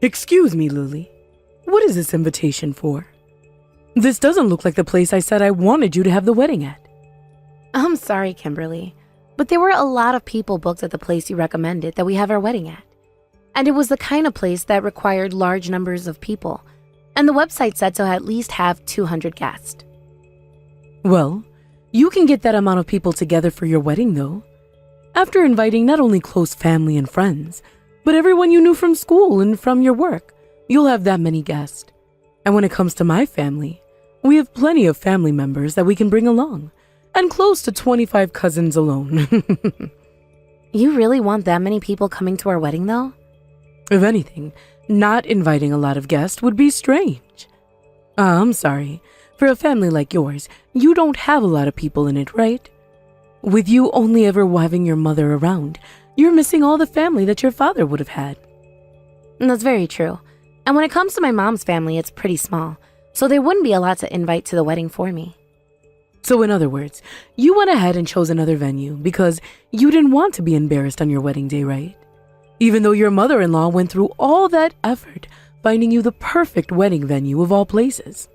Excuse me, Lily. What is this invitation for? This doesn't look like the place I said I wanted you to have the wedding at. I'm sorry, Kimberly, but there were a lot of people booked at the place you recommended that we have our wedding at. And it was the kind of place that required large numbers of people. And the website said to at least have 200 guests. Well, you can get that amount of people together for your wedding, though. After inviting not only close family and friends, but everyone you knew from school and from your work, you'll have that many guests. And when it comes to my family, we have plenty of family members that we can bring along, and close to 25 cousins alone. You really want that many people coming to our wedding, though? If anything, not inviting a lot of guests would be strange. I'm sorry. For a family like yours, you don't have a lot of people in it, right? With you only ever having your mother around, you're missing all the family that your father would have had. That's very true. And when it comes to my mom's family, it's pretty small, so there wouldn't be a lot to invite to the wedding for me. So in other words, you went ahead and chose another venue because you didn't want to be embarrassed on your wedding day, right? Even though your mother-in-law went through all that effort finding you the perfect wedding venue of all places.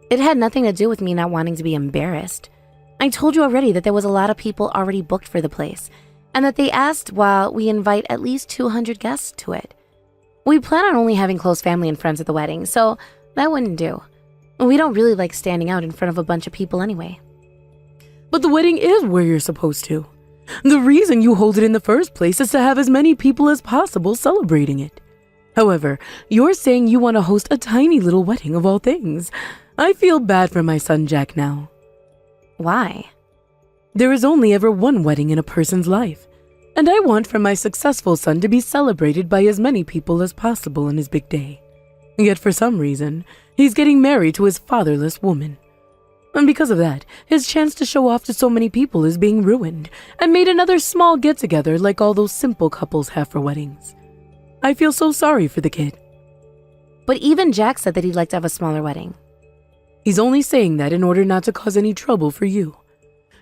It had nothing to do with me not wanting to be embarrassed. I told you already that there was a lot of people already booked for the place, and that they asked while we invite at least 200 guests to it. We plan on only having close family and friends at the wedding, so that wouldn't do. We don't really like standing out in front of a bunch of people anyway. But the wedding is where you're supposed to. The reason you hold it in the first place is to have as many people as possible celebrating it. However, you're saying you want to host a tiny little wedding of all things. I feel bad for my son Jack now. Why? There is only ever one wedding in a person's life, and I want for my successful son to be celebrated by as many people as possible on his big day. Yet for some reason, he's getting married to his fatherless woman. And because of that, his chance to show off to so many people is being ruined and made another small get-together like all those simple couples have for weddings. I feel so sorry for the kid. But even Jack said that he'd like to have a smaller wedding. He's only saying that in order not to cause any trouble for you.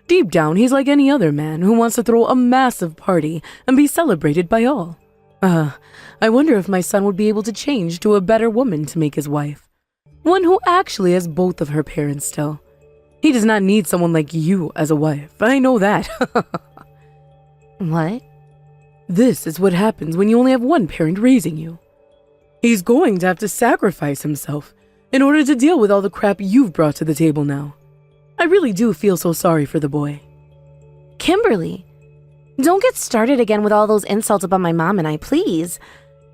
Deep down, he's like any other man who wants to throw a massive party and be celebrated by all. I wonder if my son would be able to change to a better woman to make his wife. One who actually has both of her parents still. He does not need someone like you as a wife. I know that. What? This is what happens when you only have one parent raising you. He's going to have to sacrifice himself in order to deal with all the crap you've brought to the table now. I really do feel so sorry for the boy. Kimberly, don't get started again with all those insults about my mom and I, please.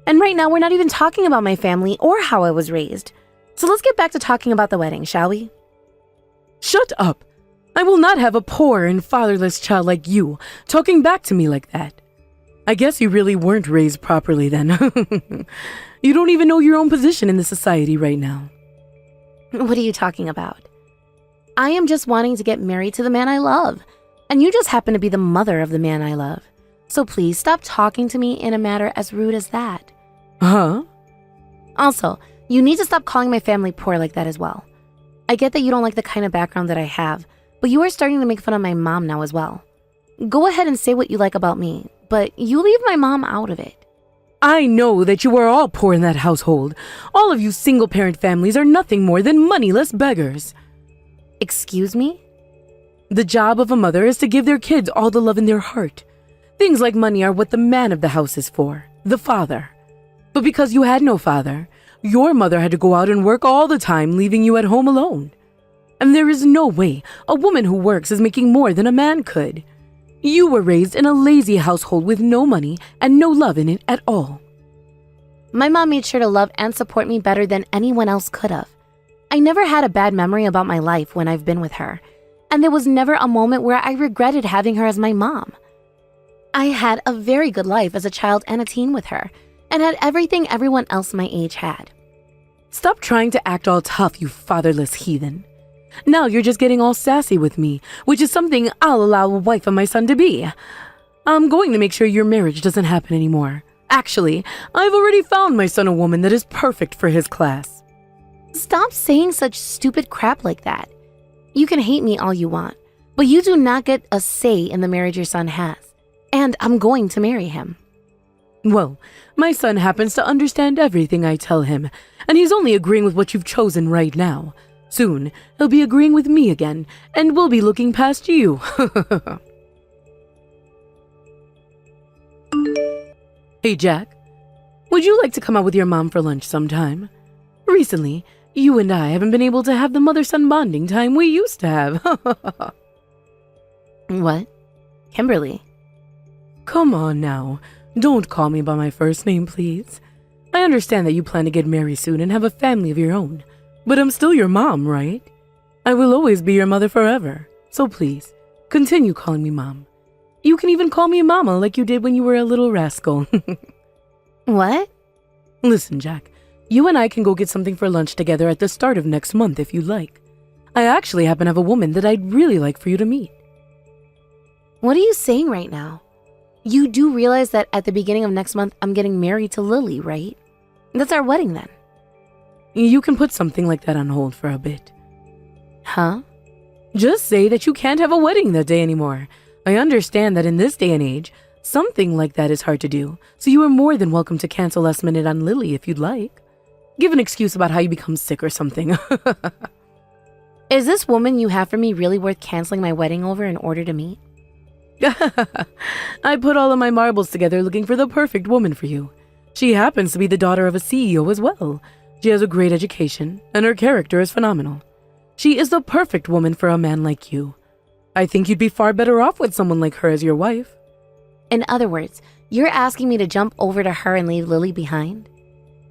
And right now, we're not even talking about my family or how I was raised. So let's get back to talking about the wedding, shall we? Shut up! I will not have a poor and fatherless child like you talking back to me like that. I guess you really weren't raised properly then. You don't even know your own position in the society right now. What are you talking about? I am just wanting to get married to the man I love, and you just happen to be the mother of the man I love. So please stop talking to me in a manner as rude as that. Huh? Also, you need to stop calling my family poor like that as well. I get that you don't like the kind of background that I have, but you are starting to make fun of my mom now as well. Go ahead and say what you like about me, but you leave my mom out of it. I know that you are all poor in that household. All of you single-parent families are nothing more than moneyless beggars. Excuse me? The job of a mother is to give their kids all the love in their heart. Things like money are what the man of the house is for, the father. But because you had no father, your mother had to go out and work all the time, leaving you at home alone. And there is no way a woman who works is making more than a man could. You were raised in a lazy household with no money and no love in it at all. My mom made sure to love and support me better than anyone else could have. I never had a bad memory about my life when I've been with her, and there was never a moment where I regretted having her as my mom. I had a very good life as a child and a teen with her, and had everything everyone else my age had. Stop trying to act all tough, you fatherless heathen. Now you're just getting all sassy with me, which is something I'll allow a wife of my son to be. I'm going to make sure your marriage doesn't happen anymore. Actually, I've already found my son a woman that is perfect for his class. Stop saying such stupid crap like that. You can hate me all you want, but you do not get a say in the marriage your son has. And I'm going to marry him. Well, my son happens to understand everything I tell him, and he's only agreeing with what you've chosen right now. Soon, he'll be agreeing with me again, and we'll be looking past you. Hey, Jack. Would you like to come out with your mom for lunch sometime? Recently, you and I haven't been able to have the mother-son bonding time we used to have. What? Kimberly? Come on now. Don't call me by my first name, please. I understand that you plan to get married soon and have a family of your own, but I'm still your mom, right? I will always be your mother forever, so please, continue calling me Mom. You can even call me Mama like you did when you were a little rascal. What? Listen, Jack, you and I can go get something for lunch together at the start of next month if you'd like. I actually happen to have a woman that I'd really like for you to meet. What are you saying right now? You do realize that at the beginning of next month, I'm getting married to Lily, right? That's our wedding then. You can put something like that on hold for a bit. Huh? Just say that you can't have a wedding that day anymore. I understand that in this day and age, something like that is hard to do, so you are more than welcome to cancel last minute on Lily if you'd like. Give an excuse about how you become sick or something. Is this woman you have for me really worth canceling my wedding over in order to meet? I put all of my marbles together looking for the perfect woman for you. She happens to be the daughter of a CEO as well. She has a great education, and her character is phenomenal. She is the perfect woman for a man like you. I think you'd be far better off with someone like her as your wife. In other words, you're asking me to jump over to her and leave Lily behind?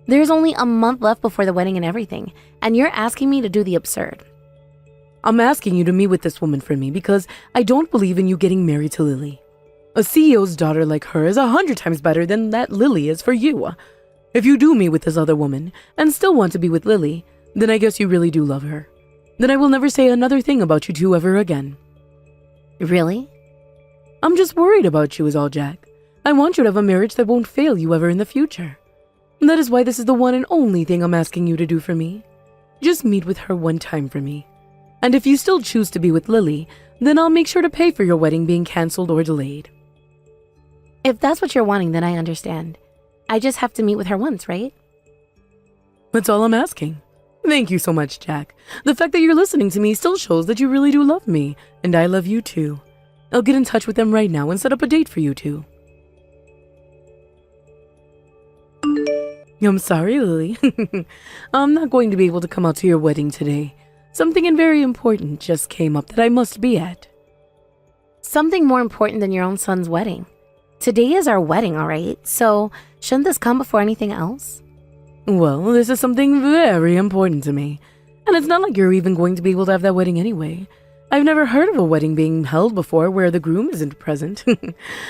There's only a month left before the wedding and everything, and you're asking me to do the absurd. I'm asking you to meet with this woman for me because I don't believe in you getting married to Lily. A CEO's daughter like her is 100 times better than that Lily is for you. If you do meet with this other woman and still want to be with Lily, then I guess you really do love her. Then I will never say another thing about you two ever again. Really? I'm just worried about you is all, Jack. I want you to have a marriage that won't fail you ever in the future. That is why this is the one and only thing I'm asking you to do for me. Just meet with her one time for me. And if you still choose to be with Lily, then I'll make sure to pay for your wedding being cancelled or delayed. If that's what you're wanting, then I understand. I just have to meet with her once, right? That's all I'm asking. Thank you so much, Jack. The fact that you're listening to me still shows that you really do love me, and I love you too. I'll get in touch with them right now and set up a date for you two. I'm sorry, Lily. I'm not going to be able to come out to your wedding today. Something very important just came up that I must be at. Something more important than your own son's wedding. Today is our wedding, all right? So shouldn't this come before anything else? Well, this is something very important to me. And it's not like you're even going to be able to have that wedding anyway. I've never heard of a wedding being held before where the groom isn't present.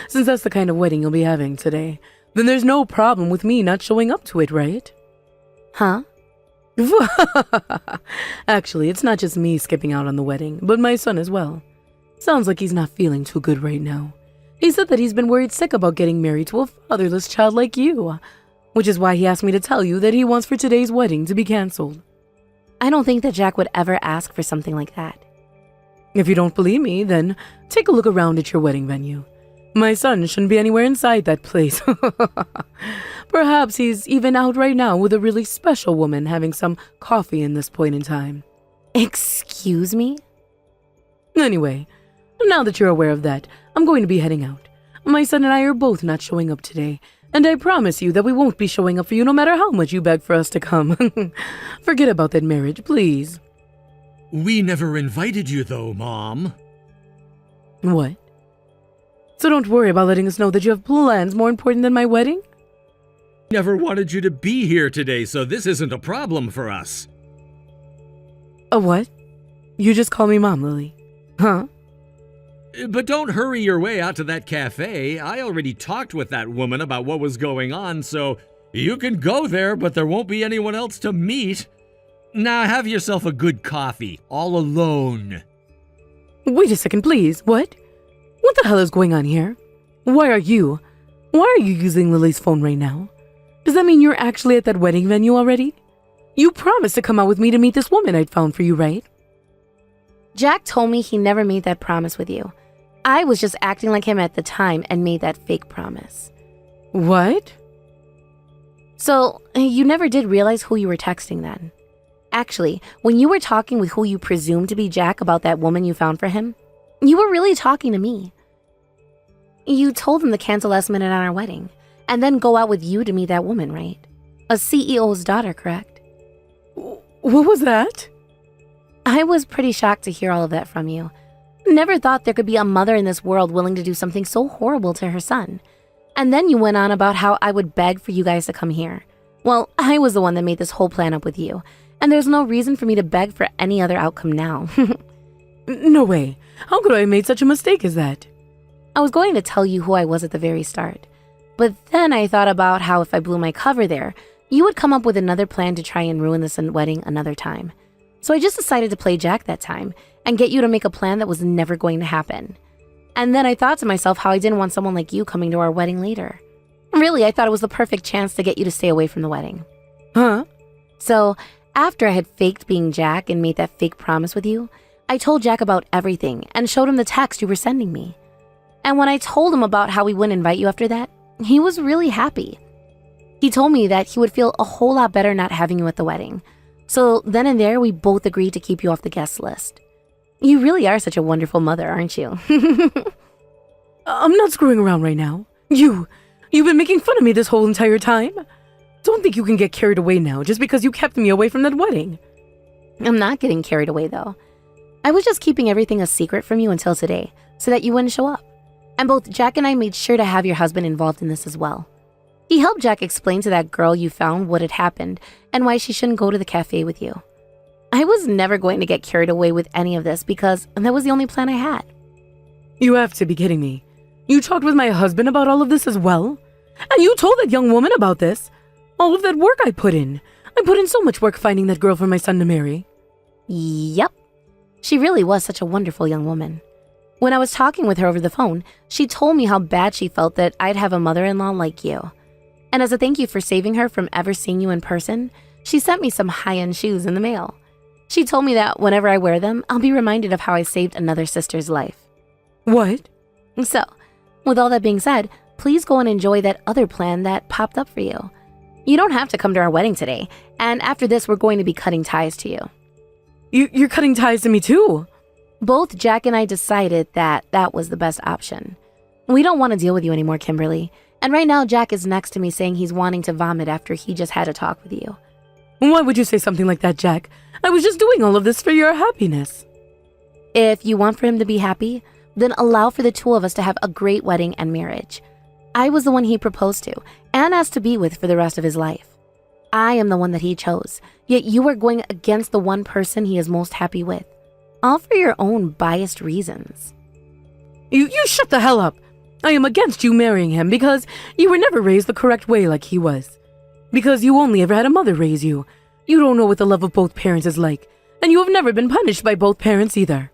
Since that's the kind of wedding you'll be having today, then there's no problem with me not showing up to it, right? Huh? Actually, it's not just me skipping out on the wedding, but my son as well. Sounds like he's not feeling too good right now. He said that he's been worried sick about getting married to a fatherless child like you, which is why he asked me to tell you that he wants for today's wedding to be cancelled. I don't think that Jack would ever ask for something like that. If you don't believe me, then take a look around at your wedding venue. My son shouldn't be anywhere inside that place. Perhaps he's even out right now with a really special woman having some coffee in this point in time. Excuse me? Anyway, now that you're aware of that, I'm going to be heading out. My son and I are both not showing up today, and I promise you that we won't be showing up for you no matter how much you beg for us to come. Forget about that marriage, please. We never invited you though, Mom. What? So don't worry about letting us know that you have plans more important than my wedding? Never wanted you to be here today, so this isn't a problem for us. A what? You just call me Mom, Lily. Huh? But don't hurry your way out to that cafe. I already talked with that woman about what was going on, so you can go there, but there won't be anyone else to meet. Now have yourself a good coffee, all alone. Wait a second, please. What? What the hell is going on here? Why are you using Lily's phone right now? Does that mean you're actually at that wedding venue already? You promised to come out with me to meet this woman I'd found for you, right? Jack told me he never made that promise with you. I was just acting like him at the time and made that fake promise. What? So, you never did realize who you were texting then. Actually, when you were talking with who you presumed to be Jack about that woman you found for him, you were really talking to me. You told him to cancel last minute on our wedding, and then go out with you to meet that woman, right? A CEO's daughter, correct? What was that? I was pretty shocked to hear all of that from you. Never thought there could be a mother in this world willing to do something so horrible to her son. And then you went on about how I would beg for you guys to come here. Well, I was the one that made this whole plan up with you, and there's no reason for me to beg for any other outcome now. No way. How could I have made such a mistake as that? I was going to tell you who I was at the very start, but then I thought about how if I blew my cover there, you would come up with another plan to try and ruin this wedding another time. So I just decided to play Jack that time and get you to make a plan that was never going to happen. And then I thought to myself how I didn't want someone like you coming to our wedding later. Really, I thought it was the perfect chance to get you to stay away from the wedding. Huh? So, after I had faked being Jack and made that fake promise with you, I told Jack about everything and showed him the text you were sending me. And when I told him about how we wouldn't invite you after that, he was really happy. He told me that he would feel a whole lot better not having you at the wedding. So then and there, we both agreed to keep you off the guest list. You really are such a wonderful mother, aren't you? I'm not screwing around right now. You've been making fun of me this whole entire time. Don't think you can get carried away now just because you kept me away from that wedding. I'm not getting carried away, though. I was just keeping everything a secret from you until today, so that you wouldn't show up. And both Jack and I made sure to have your husband involved in this as well. He helped Jack explain to that girl you found what had happened and why she shouldn't go to the cafe with you. I was never going to get carried away with any of this because that was the only plan I had. You have to be kidding me. You talked with my husband about all of this as well? And you told that young woman about this? All of that work I put in. I put in so much work finding that girl for my son to marry. Yep. She really was such a wonderful young woman. When I was talking with her over the phone, she told me how bad she felt that I'd have a mother-in-law like you. And as a thank you for saving her from ever seeing you in person, she sent me some high-end shoes in the mail. She told me that whenever I wear them, I'll be reminded of how I saved another sister's life. What? So, with all that being said, please go and enjoy that other plan that popped up for you. You don't have to come to our wedding today, and after this, we're going to be cutting ties to you. You're cutting ties to me too? Both Jack and I decided that that was the best option. We don't want to deal with you anymore, Kimberly. And right now, Jack is next to me saying he's wanting to vomit after he just had a talk with you. Why would you say something like that, Jack? I was just doing all of this for your happiness. If you want for him to be happy, then allow for the two of us to have a great wedding and marriage. I was the one he proposed to and asked to be with for the rest of his life. I am the one that he chose, yet you are going against the one person he is most happy with, all for your own biased reasons. You shut the hell up. I am against you marrying him because you were never raised the correct way like he was. Because you only ever had a mother raise you. You don't know what the love of both parents is like, and you have never been punished by both parents either.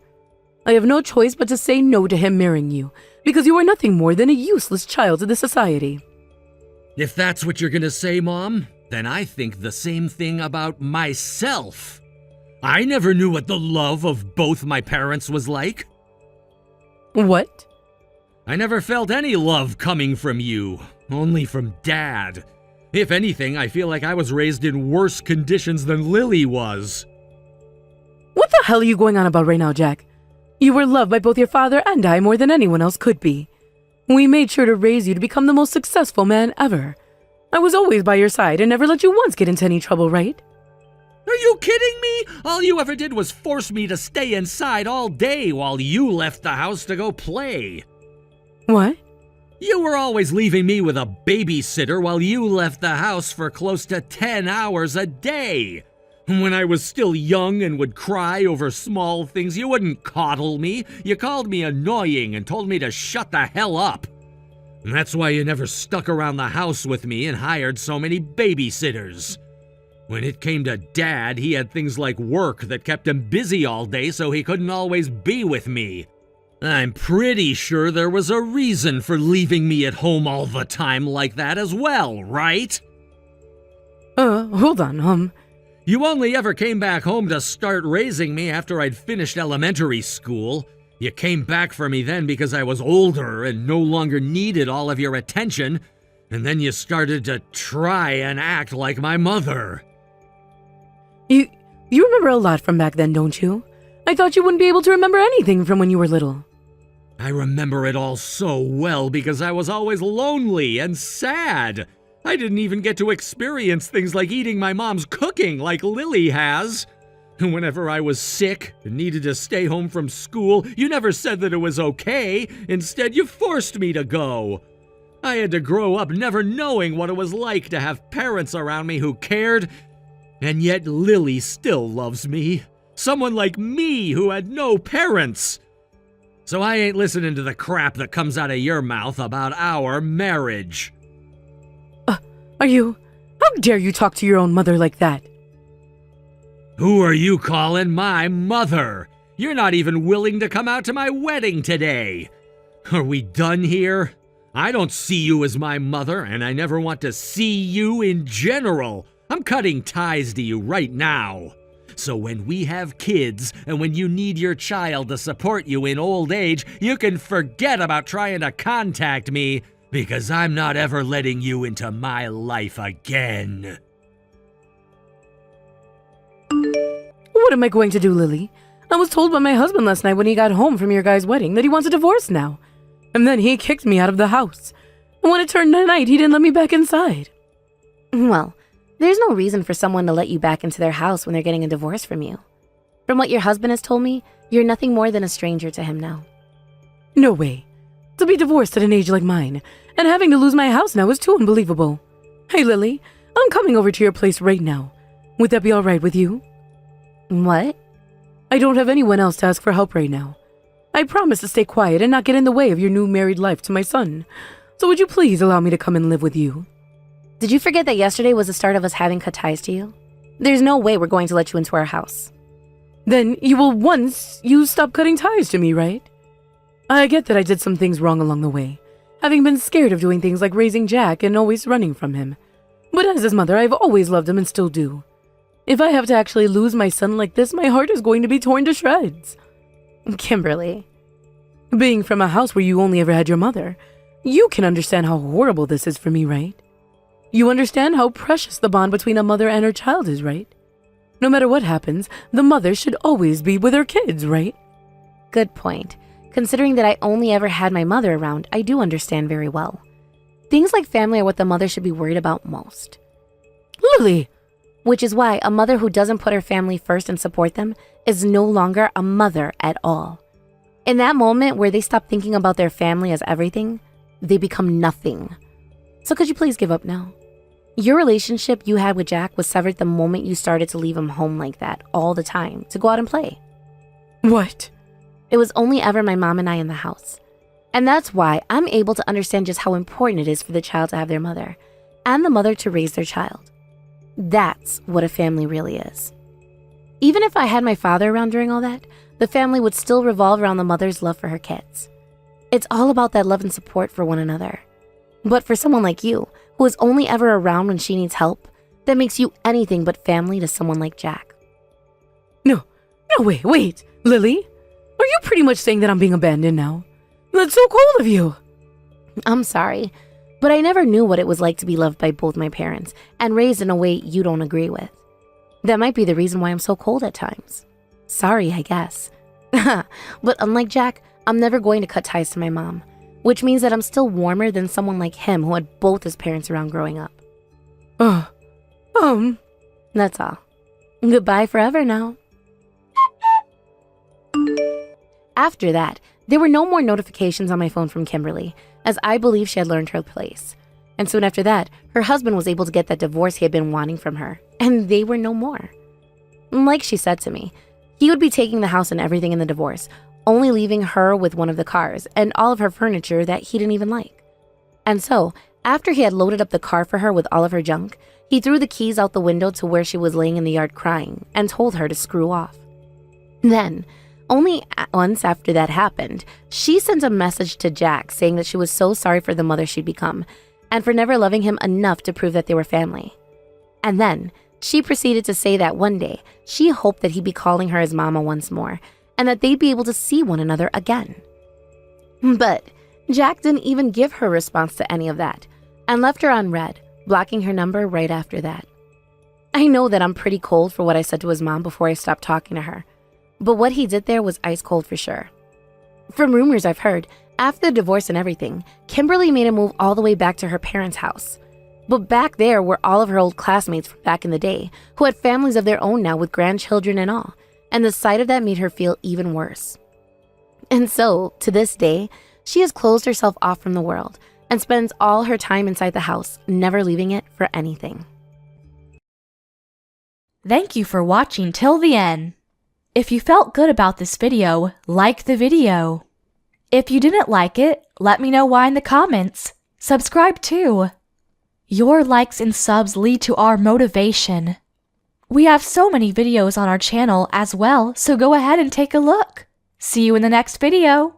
I have no choice but to say no to him marrying you, because you are nothing more than a useless child to the society. If that's what you're gonna say, Mom, then I think the same thing about myself. I never knew what the love of both my parents was like. What? I never felt any love coming from you, only from Dad. If anything, I feel like I was raised in worse conditions than Lily was. What the hell are you going on about right now, Jack? You were loved by both your father and I more than anyone else could be. We made sure to raise you to become the most successful man ever. I was always by your side and never let you once get into any trouble, right? Are you kidding me? All you ever did was force me to stay inside all day while you left the house to go play. What? You were always leaving me with a babysitter while you left the house for close to 10 hours a day. When I was still young and would cry over small things, you wouldn't coddle me. You called me annoying and told me to shut the hell up. And that's why you never stuck around the house with me and hired so many babysitters. When it came to Dad, he had things like work that kept him busy all day so he couldn't always be with me. I'm pretty sure there was a reason for leaving me at home all the time like that as well, right? Hold on, You only ever came back home to start raising me after I'd finished elementary school. You came back for me then because I was older and no longer needed all of your attention. And then you started to try and act like my mother. You remember a lot from back then, don't you? I thought you wouldn't be able to remember anything from when you were little. I remember it all so well because I was always lonely and sad. I didn't even get to experience things like eating my mom's cooking like Lily has. And whenever I was sick and needed to stay home from school, you never said that it was okay. Instead, you forced me to go. I had to grow up never knowing what it was like to have parents around me who cared. And yet Lily still loves me. Someone like me who had no parents. So I ain't listening to the crap that comes out of your mouth about our marriage. How dare you talk to your own mother like that? Who are you calling my mother? You're not even willing to come out to my wedding today. Are we done here? I don't see you as my mother, and I never want to see you in general. I'm cutting ties to you right now. So when we have kids, and when you need your child to support you in old age, you can forget about trying to contact me, because I'm not ever letting you into my life again. What am I going to do, Lily? I was told by my husband last night when he got home from your guy's wedding that he wants a divorce now. And then he kicked me out of the house. And when it turned night, he didn't let me back inside. Well, there's no reason for someone to let you back into their house when they're getting a divorce from you. From what your husband has told me, you're nothing more than a stranger to him now. No way. To be divorced at an age like mine, and having to lose my house now is too unbelievable. Hey, Lily, I'm coming over to your place right now. Would that be all right with you? What? I don't have anyone else to ask for help right now. I promise to stay quiet and not get in the way of your new married life to my son. So would you please allow me to come and live with you? Did you forget that yesterday was the start of us having cut ties to you? There's no way we're going to let you into our house. Then you will once you stop cutting ties to me, right? I get that I did some things wrong along the way, having been scared of doing things like raising Jack and always running from him. But as his mother, I've always loved him and still do. If I have to actually lose my son like this, my heart is going to be torn to shreds. Kimberly. Being from a house where you only ever had your mother, you can understand how horrible this is for me, right? You understand how precious the bond between a mother and her child is, right? No matter what happens, the mother should always be with her kids, right? Good point. Considering that I only ever had my mother around, I do understand very well. Things like family are what the mother should be worried about most. Lily! Which is why a mother who doesn't put her family first and support them is no longer a mother at all. In that moment where they stop thinking about their family as everything, they become nothing. So could you please give up now? Your relationship you had with Jack was severed the moment you started to leave him home like that all the time to go out and play. What? It was only ever my mom and I in the house. And that's why I'm able to understand just how important it is for the child to have their mother and the mother to raise their child. That's what a family really is. Even if I had my father around during all that, the family would still revolve around the mother's love for her kids. It's all about that love and support for one another. But for someone like you, who is only ever around when she needs help, that makes you anything but family to someone like Jack. No, wait, Lily? Are you pretty much saying that I'm being abandoned now? That's so cold of you. I'm sorry, but I never knew what it was like to be loved by both my parents and raised in a way you don't agree with. That might be the reason why I'm so cold at times. Sorry, I guess. But unlike Jack, I'm never going to cut ties to my mom, which means that I'm still warmer than someone like him who had both his parents around growing up. That's all. Goodbye forever now. After that, there were no more notifications on my phone from Kimberly, as I believe she had learned her place. And soon after that, her husband was able to get that divorce he had been wanting from her, and they were no more. Like she said to me, he would be taking the house and everything in the divorce, only leaving her with one of the cars and all of her furniture that he didn't even like. And so, after he had loaded up the car for her with all of her junk, he threw the keys out the window to where she was laying in the yard crying and told her to screw off. Then, only once after that happened, she sent a message to Jack saying that she was so sorry for the mother she'd become and for never loving him enough to prove that they were family. And then, she proceeded to say that one day, she hoped that he'd be calling her his mama once more and that they'd be able to see one another again. But Jack didn't even give her a response to any of that, and left her on red, blocking her number right after that. I know that I'm pretty cold for what I said to his mom before I stopped talking to her, but what he did there was ice cold for sure. From rumors I've heard, after the divorce and everything, Kimberly made a move all the way back to her parents' house. But back there were all of her old classmates from back in the day, who had families of their own now with grandchildren and all, and the sight of that made her feel even worse. And so, to this day, she has closed herself off from the world and spends all her time inside the house, never leaving it for anything. Thank you for watching till the end. If you felt good about this video, like the video. If you didn't like it, let me know why in the comments. Subscribe too. Your likes and subs lead to our motivation. We have so many videos on our channel as well, so go ahead and take a look. See you in the next video.